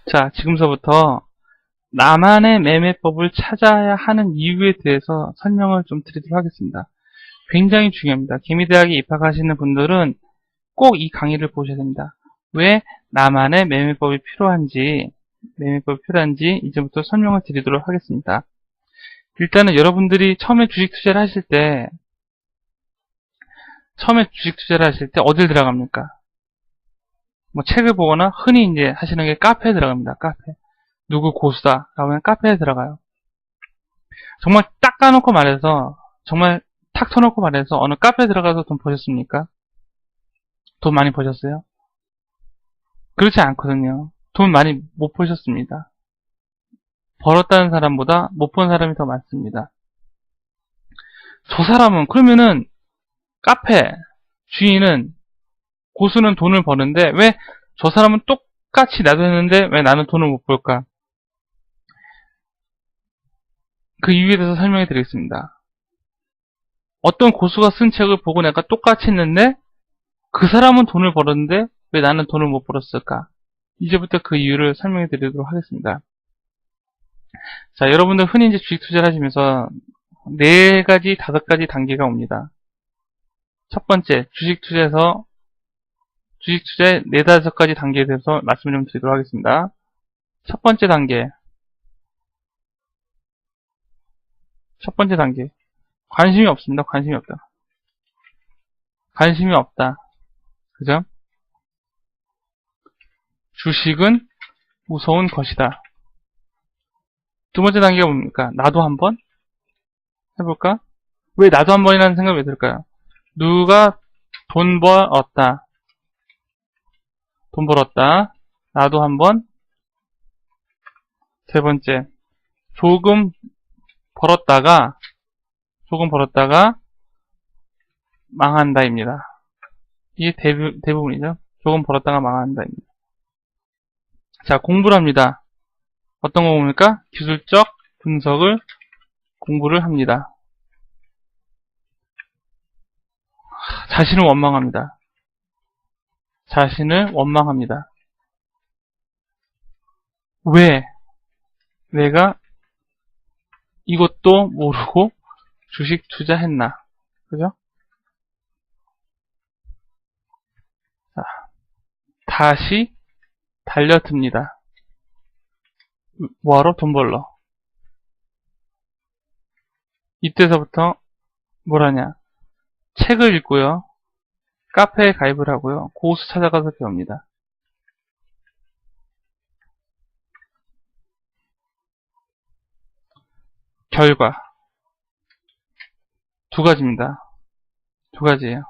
자, 지금서부터 나만의 매매법을 찾아야 하는 이유에 대해서 설명을 좀 드리도록 하겠습니다. 굉장히 중요합니다. 개미대학에 입학하시는 분들은 꼭 이 강의를 보셔야 됩니다. 왜 나만의 매매법이 필요한지 이제부터 설명을 드리도록 하겠습니다. 일단은 여러분들이 처음에 주식 투자를 하실 때 어딜 들어갑니까? 뭐 책을 보거나 흔히 이제 하시는 게 카페에 들어갑니다. 카페. 누구 고수다 라고 하면 카페에 들어가요. 정말 딱 까놓고 말해서, 정말 탁 터놓고 말해서 어느 카페에 들어가서 돈 버셨습니까? 돈 많이 버셨어요? 그렇지 않거든요. 돈 많이 못 버셨습니다. 벌었다는 사람보다 못 번 사람이 더 많습니다. 저 사람은 그러면은 카페 주인은, 고수는 돈을 버는데 왜 저 사람은 똑같이 나도 했는데 왜 나는 돈을 못 벌까? 그 이유에 대해서 설명해 드리겠습니다. 어떤 고수가 쓴 책을 보고 내가 똑같이 했는데 그 사람은 돈을 벌었는데 왜 나는 돈을 못 벌었을까? 이제부터 그 이유를 설명해 드리도록 하겠습니다. 자, 여러분들 흔히 이제 주식 투자를 하시면서 4가지, 5가지 단계가 옵니다. 첫 번째, 주식 투자의 4, 5가지 단계에 대해서 말씀을 좀 드리도록 하겠습니다. 첫 번째 단계. 관심이 없습니다. 관심이 없다. 관심이 없다. 그죠? 주식은 무서운 것이다. 두 번째 단계가 뭡니까? 나도 한번 해볼까? 왜 나도 한번이라는 생각이 왜 들까요? 누가 돈 벌었다. 나도 한번. 세 번째, 조금 벌었다가 망한다입니다. 이게 대부분이죠. 조금 벌었다가 망한다입니다. 자, 공부를 합니다. 어떤 공부입니까? 기술적 분석을 공부를 합니다. 자신을 원망합니다. 왜 내가 이것도 모르고 주식 투자했나? 그죠? 자, 다시 달려듭니다. 뭐하러? 돈 벌러. 이때서부터 뭘 하냐? 책을 읽고요. 카페에 가입을 하고요. 고수 찾아가서 배웁니다. 결과 두 가지입니다. 두 가지예요.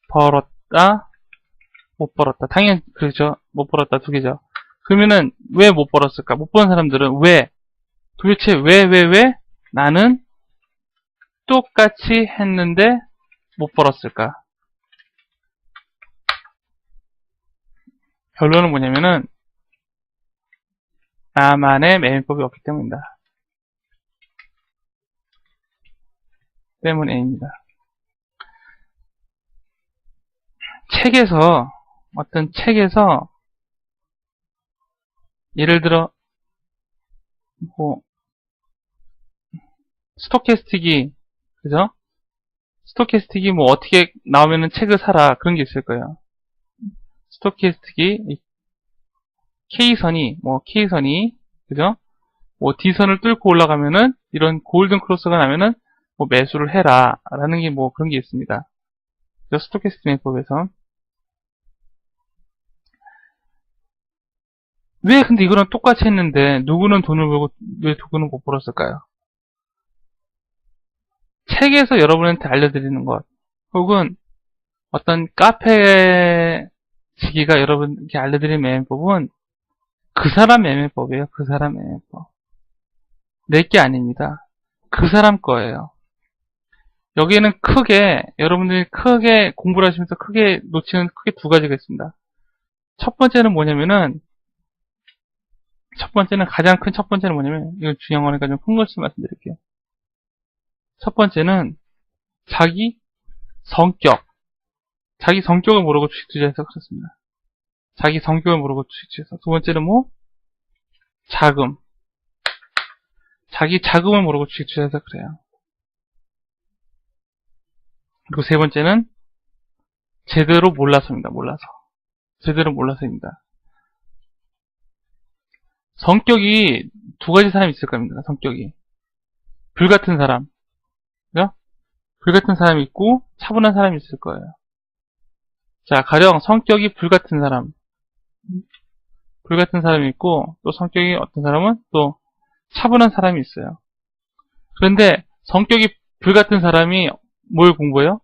벌었다, 못 벌었다. 당연히 그렇죠. 못 벌었다 두 개죠. 그러면은 왜 못 벌었을까? 못 버는 사람들은 왜? 도대체 왜 나는 똑같이 했는데 못 벌었을까? 결론은 뭐냐면은 나만의 매매법이 없기 때문입니다. 어떤 책에서 예를 들어 뭐 스토캐스틱이, 그죠? 스토캐스틱이 뭐 어떻게 나오면은 책을 사라, 그런 게 있을 거예요. 스토캐스틱이 K선이 그죠? 뭐 D선을 뚫고 올라가면은 이런 골든 크로스가 나면은 뭐 매수를 해라 라는 게 뭐 그런 게 있습니다. 스토캐스틱 매법에서 왜 근데 이거랑 똑같이 했는데 누구는 돈을 벌고 왜 누구는 못 벌었을까요? 책에서 여러분한테 알려드리는 것, 혹은 어떤 카페 지기가 여러분께 알려드린 매매법은 그 사람 매매법이에요. 그 사람 매매법. 내게 아닙니다. 그 사람 거예요. 여기에는 여러분들이 크게 공부를 하시면서 크게 놓치는 두 가지가 있습니다. 첫 번째는 가장 큰 첫 번째는 뭐냐면, 이거 중요한 거니까 좀 큰 것을 말씀드릴게요. 첫 번째는 자기 성격을 모르고 주식 투자해서 그렇습니다. 자기 성격을 모르고 주식투자해서. 두 번째는 뭐? 자금. 자기 자금을 모르고 주식투자해서 그래요. 그리고 세 번째는 제대로 몰라서입니다. 몰라서. 제대로 몰라서입니다. 성격이 두 가지 사람이 있을 겁니다. 성격이. 불같은 사람. 그죠? 불같은 사람이 있고 차분한 사람이 있을 거예요. 자, 가령 성격이 불같은 사람. 불같은 사람이 있고 또 성격이 어떤 사람은 또 차분한 사람이 있어요. 그런데 성격이 불같은 사람이 뭘 공부해요?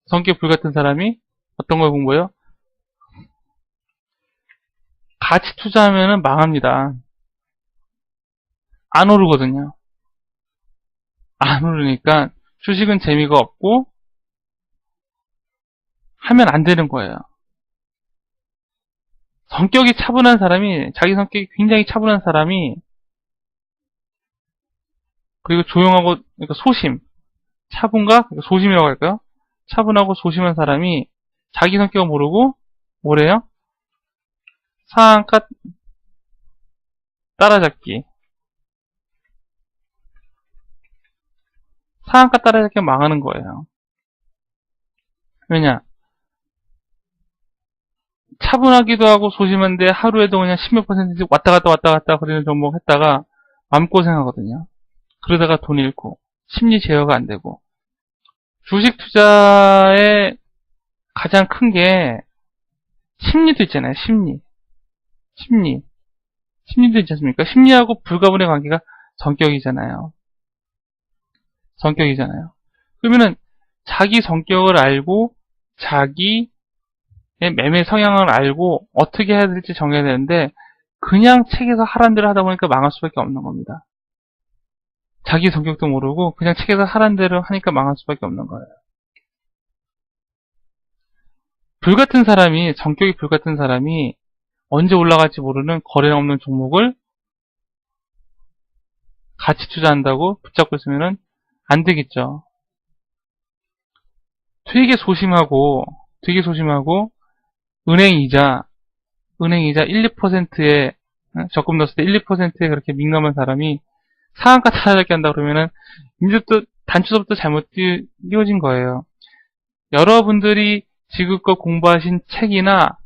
성격 불같은 사람이 어떤 걸 공부해요? 같이 투자하면 망합니다. 안 오르거든요. 안 오르니까 주식은 재미가 없고 하면 안 되는 거예요. 성격이 차분한 사람이, 자기 성격이 굉장히 차분한 사람이, 그리고 조용하고, 그러니까 소심, 차분과 소심이라고 할까요? 차분하고 소심한 사람이 자기 성격을 모르고 뭐래요? 상한가 따라잡기. 상한가 따라잡기 망하는 거예요. 왜냐? 차분하기도 하고 소심한데 하루에도 그냥 10몇 %씩 왔다 갔다 그러는 종목 했다가 마음고생하거든요. 그러다가 돈 잃고 심리 제어가 안 되고. 주식 투자의 가장 큰 게 심리도 있잖아요. 심리도 있지 않습니까? 심리하고 불가분의 관계가 성격이잖아요. 그러면은 자기 성격을 알고 자기의 매매 성향을 알고 어떻게 해야 될지 정해야 되는데 그냥 책에서 하라는 대로 하다 보니까 망할 수밖에 없는 겁니다. 자기 성격도 모르고 그냥 책에서 하라는 대로 하니까 망할 수밖에 없는 거예요. 성격이 불같은 사람이 언제 올라갈지 모르는 거래량 없는 종목을 같이 투자한다고 붙잡고 있으면 안 되겠죠. 되게 소심하고 은행 이자 1, 2%에 적금 넣었을 때 1, 2%에 그렇게 민감한 사람이 상한가 따라잡기 한다 그러면은 이제부터 단추서부터 잘못 띄워진 거예요. 여러분들이 지금껏 공부하신 책이나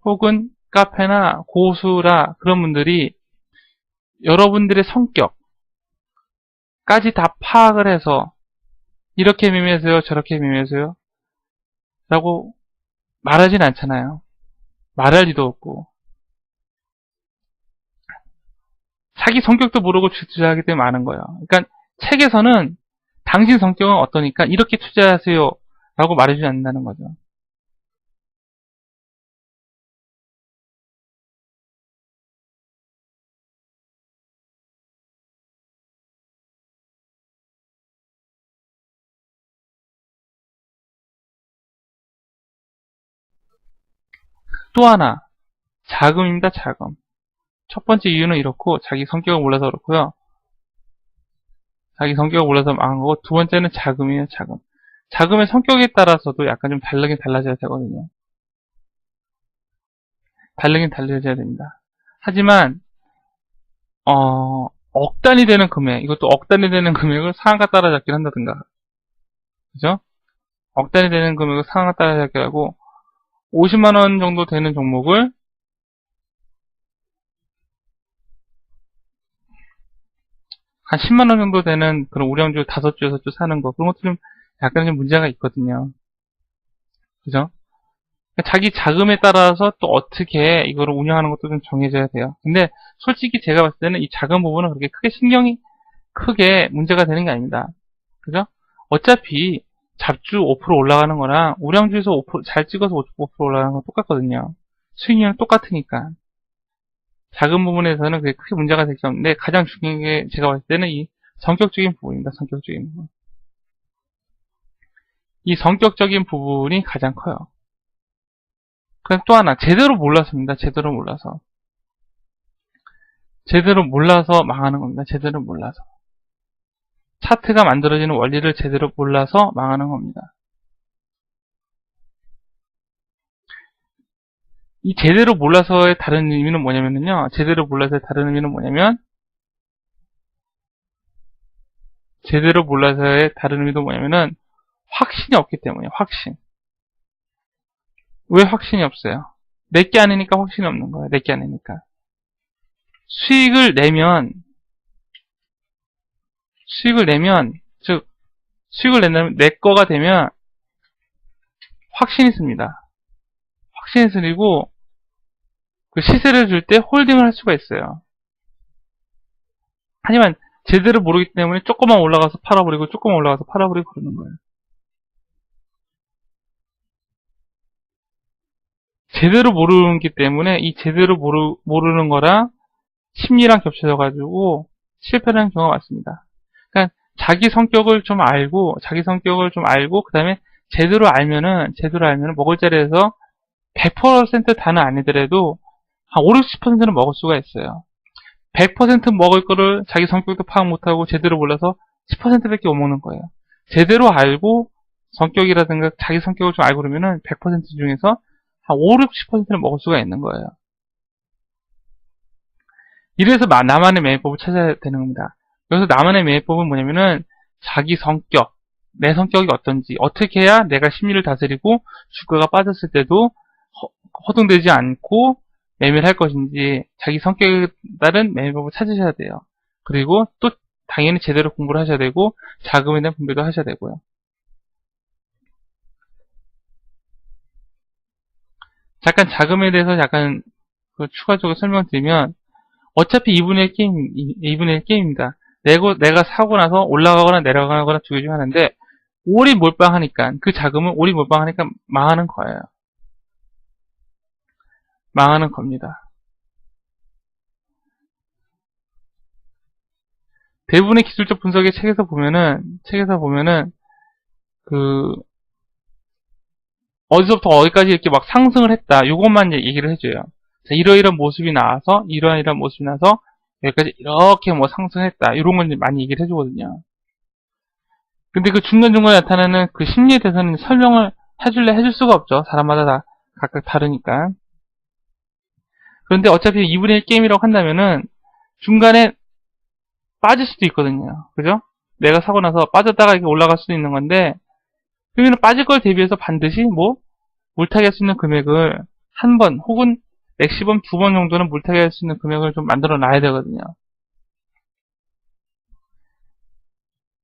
혹은 카페나 고수라 그런 분들이 여러분들의 성격까지 다 파악을 해서 이렇게 매매하세요, 저렇게 매매하세요 라고 말하진 않잖아요. 말할 리도 없고. 자기 성격도 모르고 투자하기 때문에 많은 거예요. 그러니까 책에서는 당신 성격은 어떠니까 이렇게 투자하세요 라고 말해주지 않는다는 거죠. 또 하나, 자금입니다. 자금. 첫 번째 이유는 이렇고 자기 성격을 몰라서 그렇고요. 자기 성격을 몰라서 망한 거고, 두 번째는 자금이에요. 자금의 성격에 따라서도 약간 좀 다르긴 달라져야 되거든요. 다르긴 달라져야 됩니다. 하지만 억 단위 되는 금액, 이것도 억 단위 되는 금액을 상한가 따라잡기를 한다든가, 그죠? 억 단위 되는 금액을 상한가 따라잡기 하고 50만원 정도 되는 종목을 한 10만원 정도 되는 그런 우량주 5주, 6주 사는 거, 그런 것도 좀 약간 좀 문제가 있거든요. 그죠? 자기 자금에 따라서 또 어떻게 이거를 운영하는 것도 좀 정해져야 돼요. 근데 솔직히 제가 봤을 때는 이 자금 부분은 그렇게 크게 문제가 되는 게 아닙니다. 그죠? 어차피 잡주 5% 올라가는 거랑 우량주에서 5%, 잘 찍어서 5% 올라가는 건 똑같거든요. 수익률은 똑같으니까. 자금 부분에서는 그게 크게 문제가 될 게 없는데 가장 중요한 게 제가 봤을 때는 이 성격적인 부분입니다. 성격적인 부분. 이 성격적인 부분이 가장 커요. 그럼 또 하나, 제대로 몰랐습니다. 제대로 몰라서 망하는 겁니다. 제대로 몰라서. 차트가 만들어지는 원리를 제대로 몰라서 망하는 겁니다. 이 제대로 몰라서의 다른 의미는 뭐냐면요. 제대로 몰라서의 다른 의미는 뭐냐면, 제대로 몰라서의 다른 의미도 뭐냐면은, 확신이 없기 때문이에요. 확신. 왜 확신이 없어요? 내게 아니니까 확신이 없는 거예요. 내게 아니니까. 수익을 내면, 즉, 수익을 낸다면 내 거가 되면 확신이 씁니다. 확신이 쓰리고, 그 시세를 줄 때 홀딩을 할 수가 있어요. 하지만 제대로 모르기 때문에 조금만 올라가서 팔아버리고 조금만 올라가서 팔아버리고 그러는 거예요. 제대로 모르기 때문에 이 제대로 모르는 거랑 심리랑 겹쳐져가지고 실패를 하는 경우가 많습니다. 그러니까 자기 성격을 좀 알고 그 다음에 제대로 알면은 먹을 자리에서 100% 다는 아니더라도 한 5, 60%는 먹을 수가 있어요. 100% 먹을 거를 자기 성격도 파악 못하고 제대로 몰라서 10%밖에 못 먹는 거예요. 제대로 알고 성격이라든가 자기 성격을 좀 알고 그러면은 100% 중에서 한 5, 60%는 먹을 수가 있는 거예요. 이래서 나만의 매매법을 찾아야 되는 겁니다. 그래서 나만의 매매법은 뭐냐면은 자기 성격, 내 성격이 어떤지, 어떻게 해야 내가 심리를 다스리고 주가가 빠졌을 때도 허둥대지 않고 매매를 할 것인지 자기 성격에 따른 매매법을 찾으셔야 돼요. 그리고 또 당연히 제대로 공부를 하셔야 되고 자금에 대한 분배도 하셔야 되고요. 잠깐 자금에 대해서 약간 추가적으로 설명드리면 어차피 2분의 1 게임입니다. 내가 사고 나서 올라가거나 내려가거나 두 개 중 하나인데 오리 몰빵하니까 그 자금은 오리 몰빵하니까 망하는 거예요. 망하는 겁니다. 대부분의 기술적 분석의 책에서 보면은 어디서부터 어디까지 이렇게 막 상승을 했다. 이것만 얘기를 해줘요. 이러이러한 모습이 나와서 여기까지 이렇게 뭐 상승했다. 이런 건 많이 얘기를 해주거든요. 근데 그 중간중간에 나타나는 그 심리에 대해서는 설명을 해줄 수가 없죠. 사람마다 다 각각 다르니까. 그런데 어차피 2분의 1 게임이라고 한다면은 중간에 빠질 수도 있거든요. 그죠? 내가 사고 나서 빠졌다가 이렇게 올라갈 수도 있는 건데, 그러면 빠질 걸 대비해서 반드시 물타기 할 수 있는 금액을 한 번 혹은 맥시멈 2번 정도는 물타기 할 수 있는 금액을 좀 만들어 놔야 되거든요.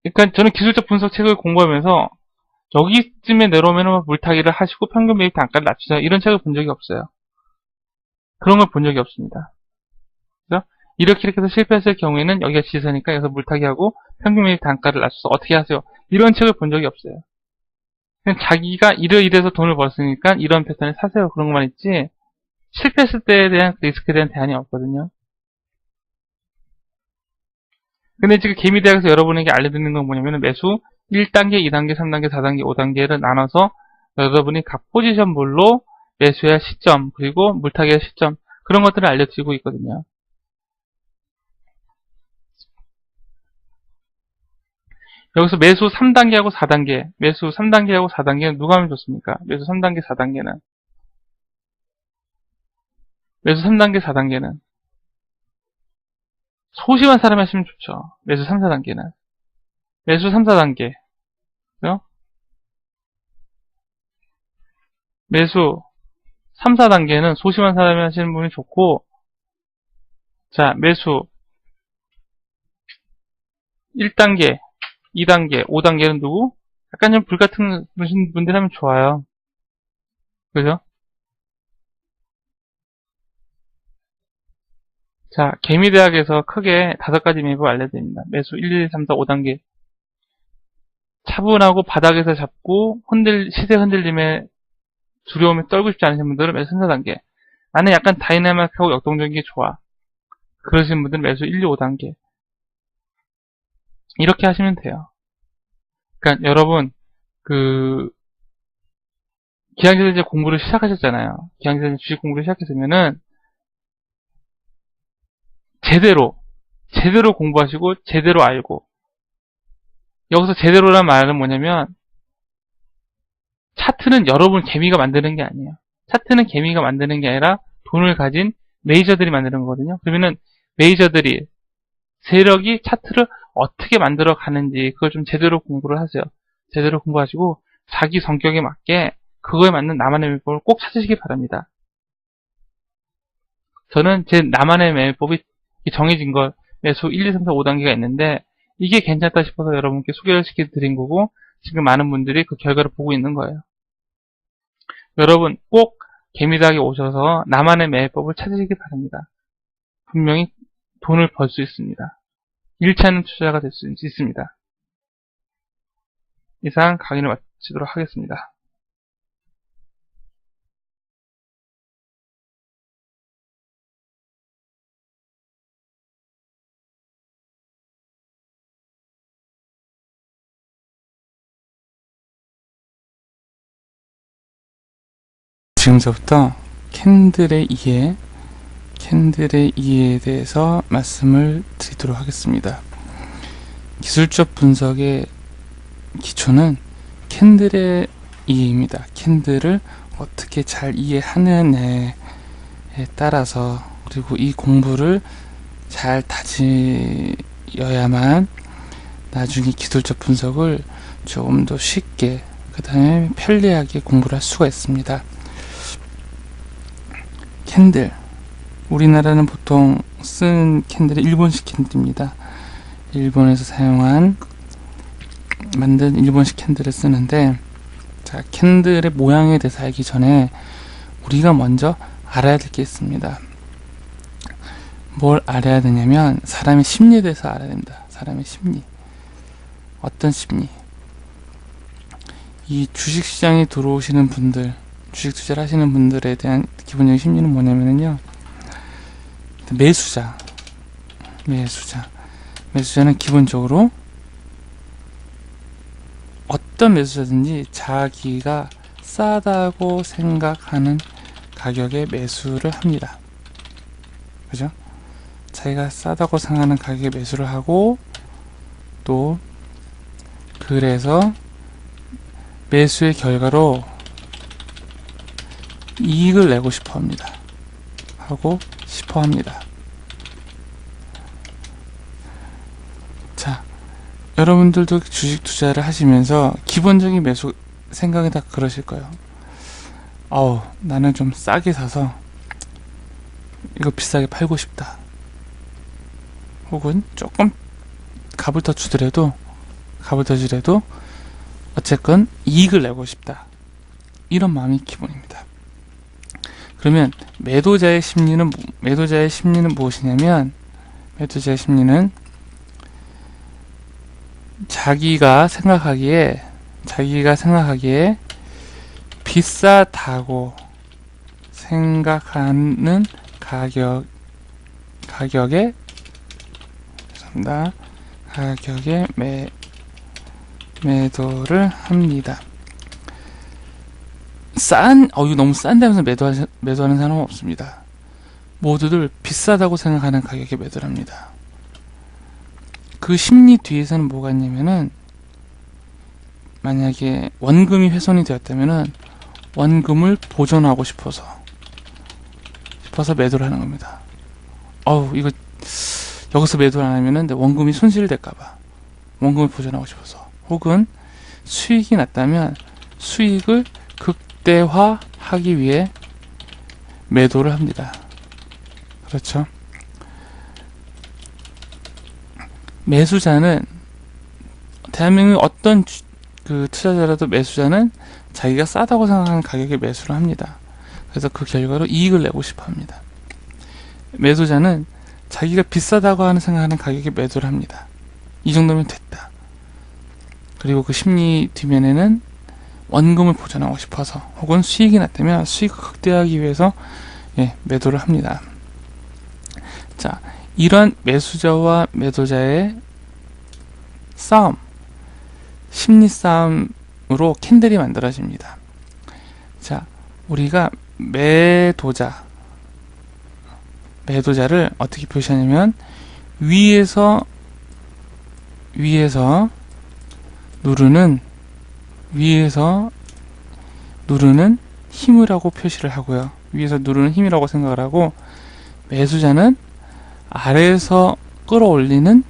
그러니까 저는 기술적 분석 책을 공부하면서 여기쯤에 내려오면 물타기를 하시고 평균 매입 단가를 낮추자 이런 책을 본 적이 없어요. 그런 걸 본 적이 없습니다. 그죠? 이렇게 해서 실패했을 경우에는 여기가 지수니까 여기서 물타기하고 평균 매입 단가를 낮춰서 어떻게 하세요? 이런 책을 본 적이 없어요. 그냥 자기가 이래서 돈을 벌었으니까 이런 패턴을 사세요. 그런 것만 있지 실패했을 때에 대한 리스크에 대한 대안이 없거든요. 근데 지금 개미대학에서 여러분에게 알려드리는 건 뭐냐면 매수 1단계, 2단계, 3단계, 4단계, 5단계를 나눠서 여러분이 각 포지션별로 매수해야 시점, 그리고 물타기할 시점 그런 것들을 알려드리고 있거든요. 여기서 매수 3단계하고 4단계, 매수 3단계하고 4단계는 누가 하면 좋습니까? 매수 3단계, 4단계는 매수 3단계, 4단계는 소심한 사람이 하시면 좋죠. 매수 3, 4단계는 매수 3, 4단계 그죠? 매수 3, 4단계는 소심한 사람이 하시는 분이 좋고 자 매수 1단계, 2단계, 5단계는 누구? 약간 좀 불같은 분들 하면 좋아요. 그죠? 자, 개미대학에서 크게 5가지 매입을 알려드립니다. 매수 1, 2, 3, 4, 5단계. 차분하고 바닥에서 잡고 시세 흔들림에 두려움에 떨고 싶지 않으신 분들은 매수 3, 4단계. 나는 약간 다이나믹하고 역동적인 게 좋아. 그러신 분들은 매수 1, 2, 5단계. 이렇게 하시면 돼요. 그러니까 여러분 기왕전에 이제 공부를 시작하셨잖아요. 기왕전에 주식 공부를 시작했으면은 제대로 공부하시고 제대로 알고 여기서 제대로란 말은 뭐냐면 차트는 여러분 개미가 만드는 게 아니에요. 차트는 개미가 만드는 게 아니라 돈을 가진 메이저들이 만드는 거거든요. 그러면은 메이저들이 세력이 차트를 어떻게 만들어 가는지 그걸 좀 제대로 공부를 하세요. 제대로 공부하시고 자기 성격에 맞게 그거에 맞는 나만의 매매법을 꼭 찾으시기 바랍니다. 저는 제 나만의 매매법이 정해진 걸 매수 1, 2, 3, 4, 5단계가 있는데 이게 괜찮다 싶어서 여러분께 소개를 시켜드린 거고 지금 많은 분들이 그 결과를 보고 있는 거예요. 여러분 꼭 개미닭에 오셔서 나만의 매매법을 찾으시기 바랍니다. 분명히 돈을 벌 수 있습니다. 잃지 않는 투자가 될 수 있습니다. 이상 강의를 마치도록 하겠습니다. 지금서부터 캔들의 이해에 대해서 말씀을 드리도록 하겠습니다. 기술적 분석의 기초는 캔들의 이해입니다. 캔들을 어떻게 잘 이해하느냐에 따라서 그리고 이 공부를 잘 다지어야만 나중에 기술적 분석을 조금 더 쉽게 그 다음에 편리하게 공부를 할 수가 있습니다. 캔들, 우리나라는 보통 쓴 캔들이 일본식 캔들입니다. 일본에서 만든 일본식 캔들을 쓰는데, 자, 캔들의 모양에 대해서 알기 전에 우리가 먼저 알아야 될 게 있습니다. 뭘 알아야 되냐면 사람의 심리에 대해서 알아야 됩니다. 사람의 심리. 어떤 심리? 이 주식시장에 들어오시는 분들, 주식 투자를 하시는 분들에 대한 기본적인 심리는 뭐냐면요, 매수자는 기본적으로 어떤 매수자든지 자기가 싸다고 생각하는 가격에 매수를 합니다. 그죠? 자기가 싸다고 생각하는 가격에 매수를 하고, 또 그래서 매수의 결과로 이익을 내고 싶어 합니다. 자, 여러분들도 주식 투자를 하시면서 기본적인 매수 생각이 다 그러실 거예요. 나는 좀 싸게 사서 이거 비싸게 팔고 싶다. 혹은 조금 값을 더 주더라도 어쨌건 이익을 내고 싶다. 이런 마음이 기본입니다. 그러면 매도자의 심리는 무엇이냐면, 매도자의 심리는 자기가 생각하기에 비싸다고 생각하는 가격에 매도를 합니다. 이거 너무 싼데 하면서 매도하는 사람은 없습니다. 모두들 비싸다고 생각하는 가격에 매도를 합니다. 그 심리 뒤에서는 뭐가 있냐면은, 만약에 원금이 훼손이 되었다면은 원금을 보존하고 싶어서 매도를 하는 겁니다. 이거 여기서 매도를 안 하면은 원금이 손실될까봐 원금을 보존하고 싶어서, 혹은 수익이 났다면 수익을 극대화하기 위해 매도를 합니다. 그렇죠? 매수자는, 대한민국 어떤 투자자라도 매수자는 자기가 싸다고 생각하는 가격에 매수를 합니다. 그래서 그 결과로 이익을 내고 싶어 합니다. 매도자는 자기가 비싸다고 생각하는 가격에 매도를 합니다. 이 정도면 됐다. 그리고 그 심리 뒷면에는 원금을 보존하고 싶어서, 혹은 수익이 났다면 수익을 극대화하기 위해서 매도를 합니다. 자, 이런 매수자와 매도자의 싸움, 심리 싸움으로 캔들이 만들어집니다. 자, 우리가 매도자를 어떻게 표시하냐면, 위에서 누르는 힘이라고 표시를 하고요. 위에서 누르는 힘이라고 생각을 하고, 매수자는 아래에서 끌어올리는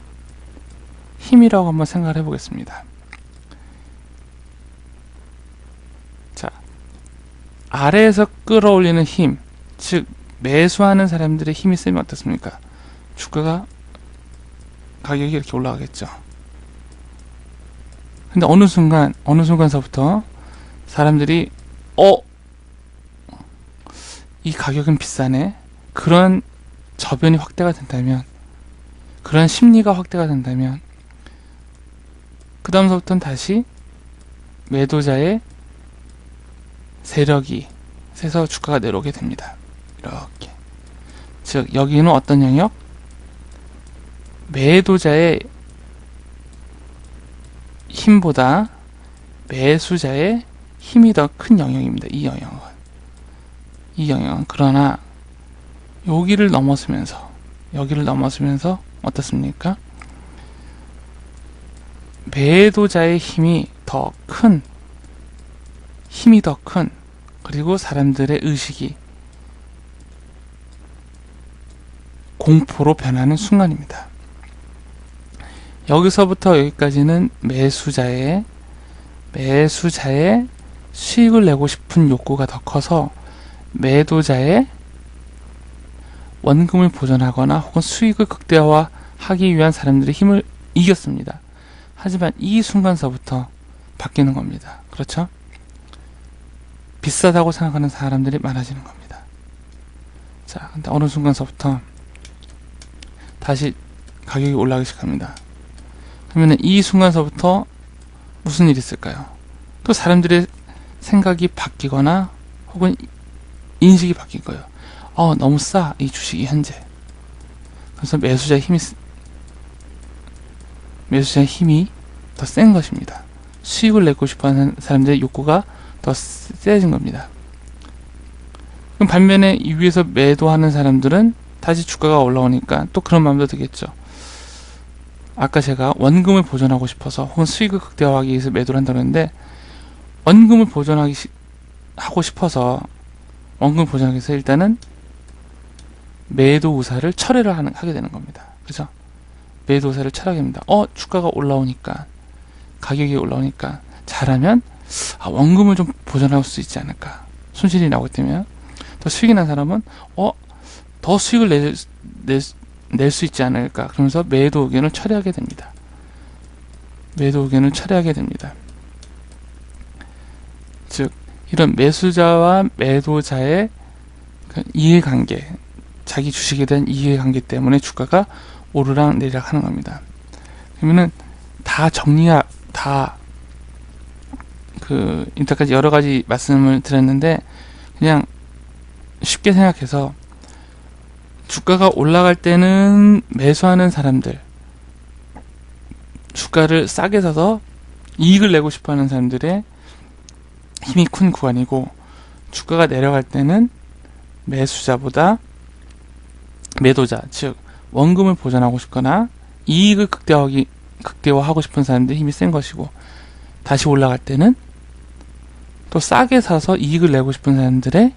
힘이라고 한번 생각을 해보겠습니다. 자, 아래에서 끌어올리는 힘, 즉 매수하는 사람들의 힘이 세면 어떻습니까? 주가가 가격이 이렇게 올라가겠죠. 근데 어느 순간서부터 사람들이 이 가격은 비싸네, 그런 저변이 확대가 된다면, 그런 심리가 확대가 된다면, 그 다음서부터는 다시 매도자의 세력이 세서 주가가 내려오게 됩니다. 이렇게. 즉 여기는 어떤 영역? 매도자의 힘보다 매수자의 힘이 더 큰 영역입니다. 이 영역은. 그러나 여기를 넘어서면서 어떻습니까? 매도자의 힘이 더 큰, 그리고 사람들의 의식이 공포로 변하는 순간입니다. 여기서부터 여기까지는 매수자의 수익을 내고 싶은 욕구가 더 커서 매도자의 원금을 보존하거나 혹은 수익을 극대화하기 위한 사람들의 힘을 이겼습니다. 하지만 이 순간서부터 바뀌는 겁니다. 그렇죠? 비싸다고 생각하는 사람들이 많아지는 겁니다. 자, 근데 어느 순간서부터 다시 가격이 올라가기 시작합니다. 그러면 이 순간서부터 무슨 일이 있을까요? 또 사람들의 생각이 바뀌거나 혹은 인식이 바뀔 거예요. 너무 싸, 이 주식이 현재. 그래서 매수자의 힘이 더 센 것입니다. 수익을 내고 싶어하는 사람들의 욕구가 더 세진 겁니다. 그럼 반면에 이 위에서 매도하는 사람들은 다시 주가가 올라오니까 또 그런 마음도 들겠죠. 아까 제가 원금을 보존하고 싶어서 혹은 수익을 극대화하기 위해서 매도를 한다고 했는데, 원금을 하고 싶어서 원금을 보존하기 위해서 일단은 매도 의사를 철회를 하게 되는 겁니다. 그죠? 매도 의사를 철회하게 됩니다. 주가가 올라오니까, 가격이 올라오니까 잘하면 원금을 좀 보존할 수 있지 않을까, 손실이 나오기 때문에. 또 수익이 난 사람은 더 수익을 낼 수 있지 않을까, 그러면서 매도 의견을 철회하게 됩니다. 즉 이런 매수자와 매도자의 그 이해관계, 자기 주식에 대한 이해관계 때문에 주가가 오르락 내리락 하는 겁니다. 그러면은 이때까지 여러 가지 말씀을 드렸는데, 그냥 쉽게 생각해서 주가가 올라갈 때는 매수하는 사람들, 주가를 싸게 사서 이익을 내고 싶어 하는 사람들의 힘이 큰 구간이고, 주가가 내려갈 때는 매도자, 즉 원금을 보존하고 싶거나 이익을 극대화하고 싶은 사람들의 힘이 센 것이고, 다시 올라갈 때는 또 싸게 사서 이익을 내고 싶은 사람들의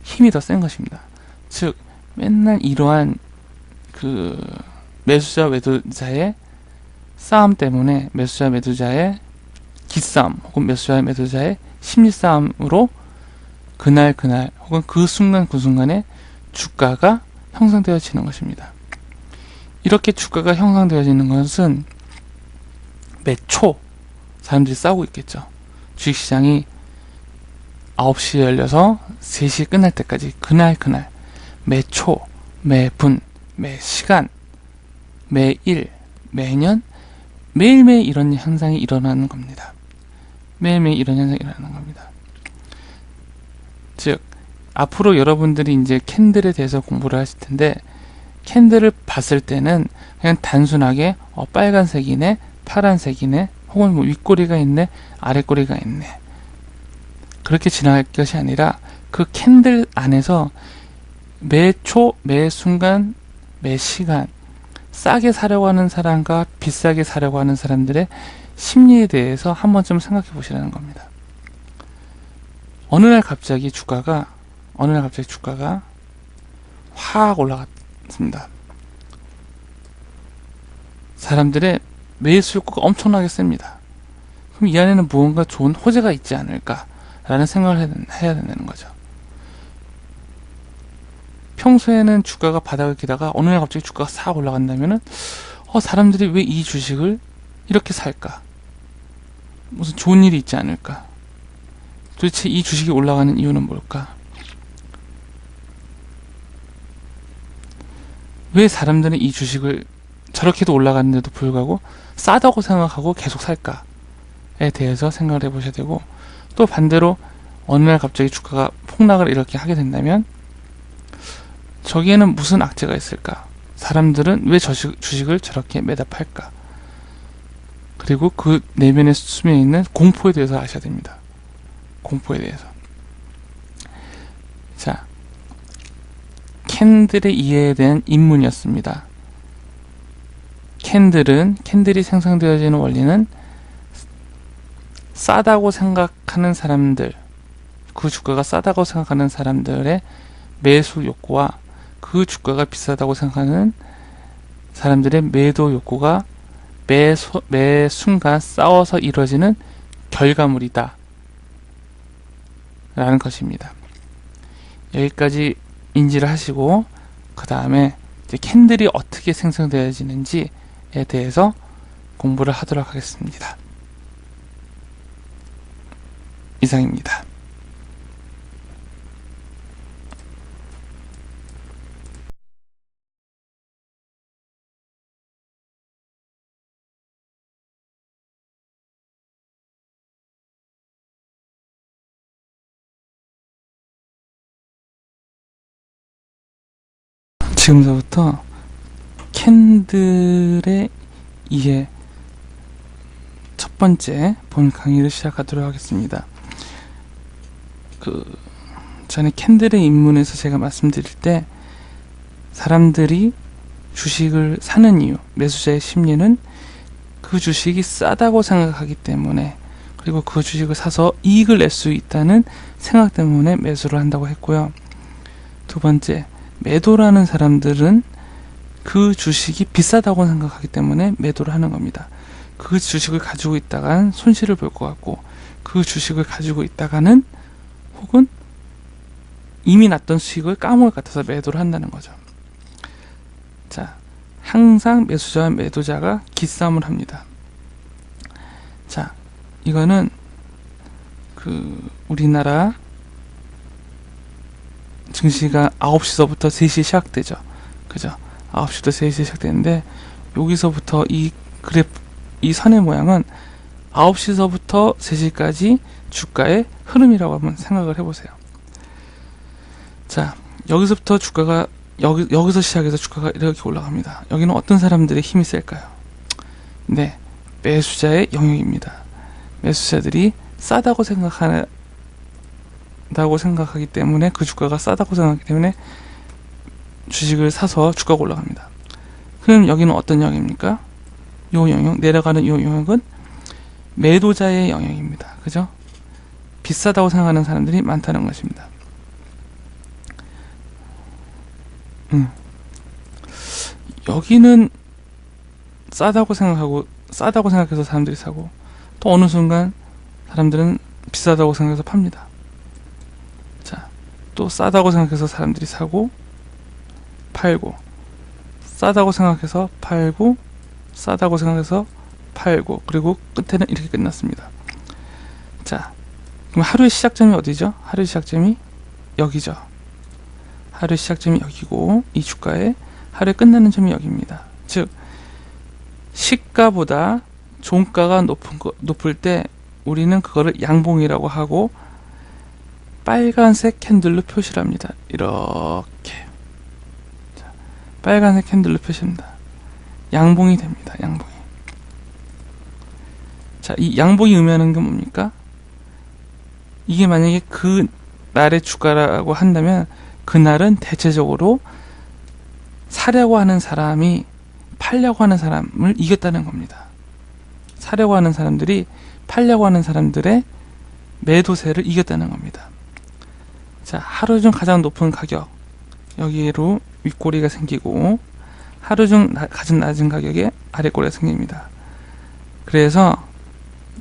힘이 더 센 것입니다. 즉 맨날 이러한 그 매수자 매도자의 싸움 때문에, 매수자 매도자의 기싸움 혹은 매수자 매도자의 심리 싸움으로 그날 혹은 그 순간에 주가가 형성되어지는 것입니다. 이렇게 주가가 형성되어지는 것은 매초 사람들이 싸우고 있겠죠. 주식시장이 9시에 열려서 3시에 끝날 때까지 그날 매초, 매분, 매시간, 매일, 매년, 매일매일 이런 현상이 일어나는 겁니다. 즉 앞으로 여러분들이 이제 캔들에 대해서 공부를 하실 텐데, 캔들을 봤을 때는 그냥 단순하게 빨간색이네, 파란색이네, 혹은 뭐 윗꼬리가 있네, 아랫꼬리가 있네, 그렇게 지나갈 것이 아니라 그 캔들 안에서 매초, 매순간, 매시간 싸게 사려고 하는 사람과 비싸게 사려고 하는 사람들의 심리에 대해서 한 번쯤 생각해 보시라는 겁니다. 어느 날 갑자기 주가가 확 올라갔습니다. 사람들의 매수 욕구가 엄청나게 셉니다. 그럼 이 안에는 무언가 좋은 호재가 있지 않을까라는 생각을 해야 된다는 거죠. 평소에는 주가가 바닥을 기다가 어느 날 갑자기 주가가 싹 올라간다면은 사람들이 왜 이 주식을 이렇게 살까? 무슨 좋은 일이 있지 않을까? 도대체 이 주식이 올라가는 이유는 뭘까? 왜 사람들은 이 주식을 저렇게도 올라가는데도 불구하고 싸다고 생각하고 계속 살까에 대해서 생각을 해보셔야 되고, 또 반대로 어느 날 갑자기 주가가 폭락을 이렇게 하게 된다면 저기에는 무슨 악재가 있을까? 사람들은 왜 주식을 저렇게 매다 팔까? 그리고 그 내면의 수면에 있는 공포에 대해서 아셔야 됩니다. 공포에 대해서. 자, 캔들의 이해에 대한 입문이었습니다. 캔들이 생성되어지는 원리는 싸다고 생각하는 사람들, 그 주가가 싸다고 생각하는 사람들의 매수 욕구와 그 주가가 비싸다고 생각하는 사람들의 매도 욕구가 매 순간 싸워서 이루어지는 결과물이다 라는 것입니다. 여기까지 인지를 하시고, 그 다음에 캔들이 어떻게 생성되어지는지에 대해서 공부를 하도록 하겠습니다. 이상입니다. 지금서부터 캔들의 이해 첫 번째 본 강의를 시작하도록 하겠습니다. 전에 캔들의 입문에서 제가 말씀드릴 때 사람들이 주식을 사는 이유, 매수자의 심리는 그 주식이 싸다고 생각하기 때문에, 그리고 그 주식을 사서 이익을 낼 수 있다는 생각 때문에 매수를 한다고 했고요. 두 번째, 매도라는 사람들은 그 주식이 비싸다고 생각하기 때문에 매도를 하는 겁니다. 그 주식을 가지고 있다간 손실을 볼 것 같고, 그 주식을 가지고 있다가는 혹은 이미 났던 수익을 까먹을 것 같아서 매도를 한다는 거죠. 자, 항상 매수자와 매도자가 기싸움을 합니다. 자, 이거는 우리나라 증시가 9시서부터 3시에 시작되죠. 그죠? 9시부터 3시에 시작되는데, 여기서부터 이 선의 모양은 9시서부터 3시까지 주가의 흐름이라고 한번 생각을 해보세요. 자, 여기서부터 주가가 여기서 시작해서 주가가 이렇게 올라갑니다. 여기는 어떤 사람들의 힘이 셀까요? 네, 매수자의 영역입니다. 매수자들이 싸다고 생각하기 때문에, 그 주가가 싸다고 생각하기 때문에 주식을 사서 주가가 올라갑니다. 그럼 여기는 어떤 영역입니까? 요 영역, 내려가는 요 영역은 매도자의 영역입니다. 그죠? 비싸다고 생각하는 사람들이 많다는 것입니다. 여기는 싸다고 생각해서 사람들이 사고, 또 어느 순간 사람들은 비싸다고 생각해서 팝니다. 자, 또 싸다고 생각해서 사람들이 사고 팔고, 싸다고 생각해서 팔고, 싸다고 생각해서 팔고, 그리고 끝에는 이렇게 끝났습니다. 자, 그럼 하루의 시작점이 어디죠? 하루의 시작점이 여기죠. 하루의 시작점이 여기고, 이 주가의 하루에 끝나는 점이 여기입니다. 즉, 시가보다 종가가 높을 때 우리는 그거를 양봉이라고 하고, 빨간색 캔들로 표시를 합니다. 이렇게. 자, 빨간색 캔들로 표시합니다. 양봉이 됩니다. 양봉이. 자, 이 양봉이 의미하는 게 뭡니까? 이게 만약에 그 날의 주가라고 한다면, 그날은 대체적으로 사려고 하는 사람이 팔려고 하는 사람을 이겼다는 겁니다. 사려고 하는 사람들이 팔려고 하는 사람들의 매도세를 이겼다는 겁니다. 자, 하루 중 가장 높은 가격, 여기로 윗꼬리가 생기고, 하루 중 가장 낮은 가격에 아랫꼬리가 생깁니다. 그래서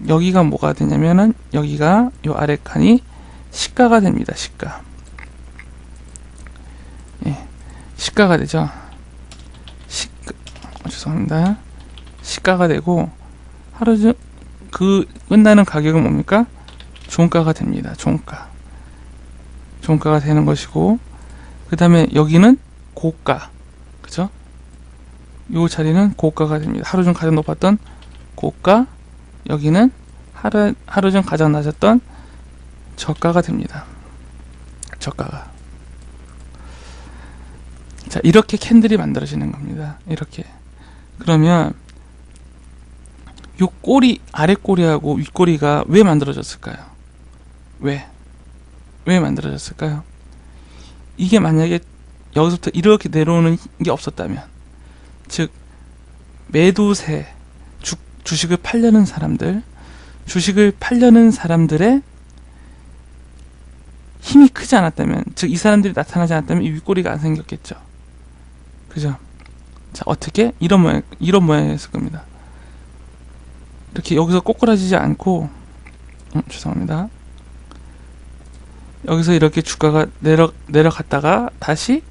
여기가 뭐가 되냐면은, 여기가 요 아래 칸이 시가가 됩니다. 시가. 예, 시가가 되죠. 죄송합니다. 시가가 되고, 하루 중 그 끝나는 가격은 뭡니까? 종가가 됩니다. 종가가 되는 것이고, 그 다음에 여기는 고가, 그죠? 요 자리는 고가가 됩니다. 하루 중 가장 높았던 고가, 여기는 하루 중 가장 낮았던 저가가 됩니다. 저가가. 자, 이렇게 캔들이 만들어지는 겁니다. 이렇게. 그러면 요 꼬리, 아래 꼬리하고 윗꼬리가 왜 만들어졌을까요? 왜 만들어졌을까요? 이게 만약에 여기서부터 이렇게 내려오는 게 없었다면, 즉 매도세, 주식을 팔려는 사람들의 힘이 크지 않았다면, 즉 이 사람들이 나타나지 않았다면 이 윗꼬리가 안 생겼겠죠. 그죠? 자, 어떻게? 이런 모양이었을 겁니다. 이렇게 여기서 꼬꾸라지지 않고, 죄송합니다. 여기서 이렇게 주가가 내려갔다가 다시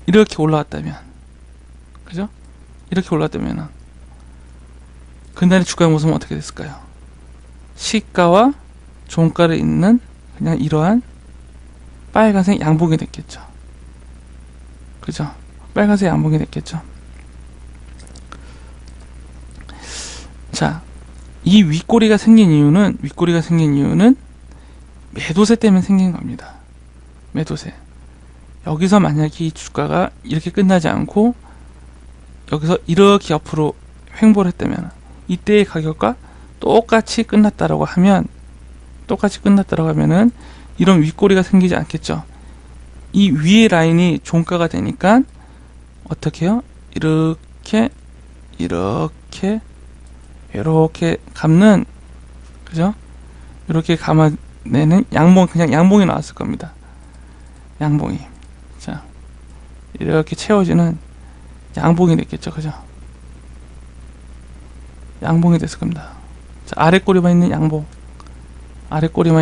이렇게 올라왔다면, 그죠? 이렇게 올라왔다면 그날의 주가의 모습은 어떻게 됐을까요? 시가와 종가를 잇는 그냥 이러한 빨간색 양봉이 됐겠죠. 그죠? 빨간색 양봉이 됐겠죠. 자, 이 윗꼬리가 생긴 이유는 매도세 때문에 생긴 겁니다. 매도세. 여기서 만약에 이 주가가 이렇게 끝나지 않고 여기서 이렇게 옆으로 횡보를 했다면, 이때의 가격과 똑같이 끝났다라고 하면은 이런 윗꼬리가 생기지 않겠죠. 이 위의 라인이 종가가 되니까 어떻게 해요? 이렇게 감는, 그죠? 이렇게 감아내는 그냥 양봉이 나왔을 겁니다. 양봉이. 자, 이렇게 채워지는 양봉이 됐겠죠. 그죠? 양봉이 됐을 겁니다. 자, 아랫꼬리만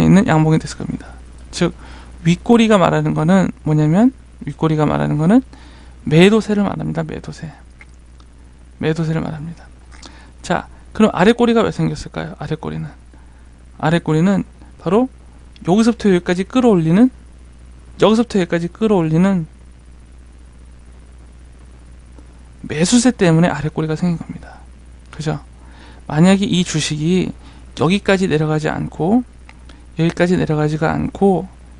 있는 양봉이 됐을 겁니다. 즉, 윗꼬리가 말하는 거는 뭐냐면, 매도세를 말합니다. 매도세를 말합니다. 자, 그럼 아랫꼬리가 왜 생겼을까요? 아랫꼬리는 바로 여기서부터 여기까지 끌어올리는 매수세 때문에 아랫꼬리가 생긴 겁니다. 그죠? 만약에 이 주식이 여기까지 내려가지 않고,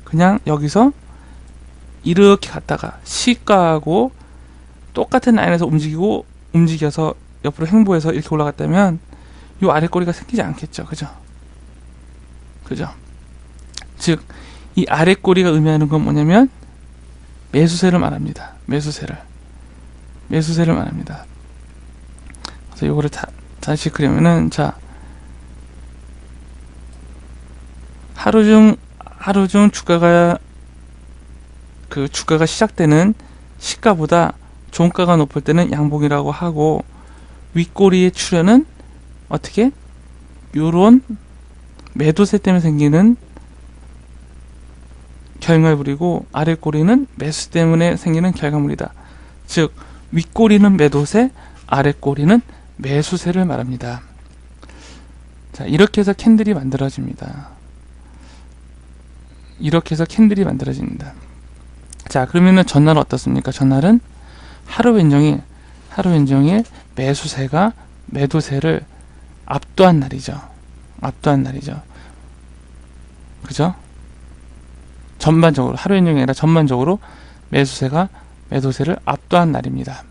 그냥 여기서 이렇게 갔다가 시가하고 똑같은 라인에서 움직여서 옆으로 횡보해서 이렇게 올라갔다면 이 아랫꼬리가 생기지 않겠죠. 그죠? 즉, 이 아랫꼬리가 의미하는 건 뭐냐면 매수세를 말합니다. 매수세를 말합니다. 그래서 이거를 다시 그리면은, 자, 하루 중 주가가 시작되는 시가보다 종가가 높을 때는 양봉이라고 하고, 윗꼬리의 출현은 어떻게? 요런 매도세 때문에 생기는 결과물이고, 아랫꼬리는 매수 때문에 생기는 결과물이다. 즉, 윗꼬리는 매도세, 아랫꼬리는 매수세를 말합니다. 자, 이렇게 해서 캔들이 만들어집니다. 자, 그러면은 전날은 어떻습니까? 전날은 하루 왼종일 매수세가 매도세를 압도한 날이죠. 그죠? 전반적으로, 하루 왼종이 아니라 전반적으로 매수세가 매도세를 압도한 날입니다.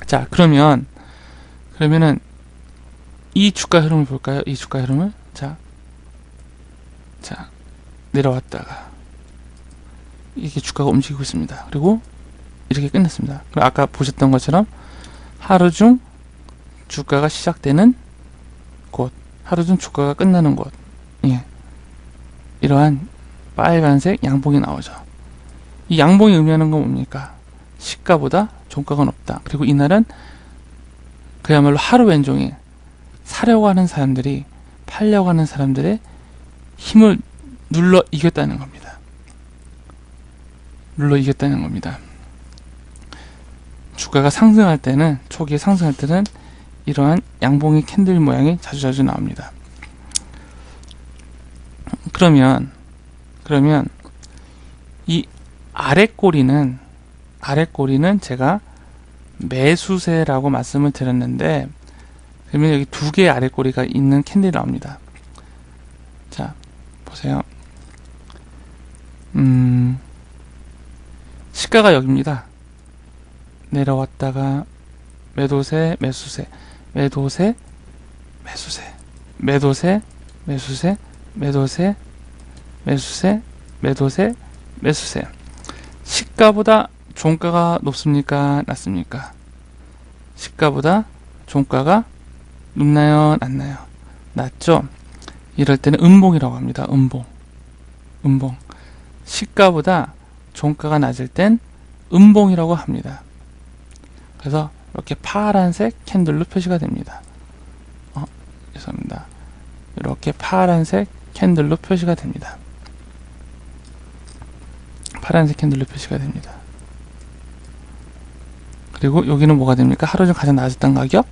자, 그러면은 이 주가 흐름을 볼까요? 자, 내려왔다가 이렇게 주가가 움직이고 있습니다. 그리고 이렇게 끝났습니다. 그리고 아까 보셨던 것처럼 하루 중 주가가 시작되는 곳, 하루 중 주가가 끝나는 곳, 예, 이러한 빨간색 양봉이 나오죠. 이 양봉이 의미하는 건 뭡니까? 시가보다 종가가 높다. 그리고 이날은 그야말로 하루 왼종일 사려고 하는 사람들이 팔려고 하는 사람들의 힘을 눌러 이겼다는 겁니다. 눌러 이겼다는 겁니다. 주가가 상승할 때는, 초기에 상승할 때는 이러한 양봉의 캔들 모양이 자주자주 나옵니다. 그러면 이 아래 꼬리는 제가 매수세라고 말씀을 드렸는데, 그러면 여기 두 개의 아래 꼬리가 있는 캔들이 나옵니다. 자, 보세요. 시가가 여기입니다. 내려왔다가 매도세, 매수세, 매도세, 매수세, 매도세, 매수세, 매도세, 매수세, 매도세, 매수세. 시가보다 종가가 높습니까? 낮습니까? 시가보다 종가가 높나요? 낮나요? 낮죠? 이럴 때는 음봉이라고 합니다. 음봉. 시가보다 종가가 낮을 땐 음봉이라고 합니다. 그래서 이렇게 파란색 캔들로 표시가 됩니다. 죄송합니다. 이렇게 파란색 캔들로 표시가 됩니다. 파란색 캔들로 표시가 됩니다. 그리고 여기는 뭐가 됩니까? 하루 중 가장 낮았던 가격?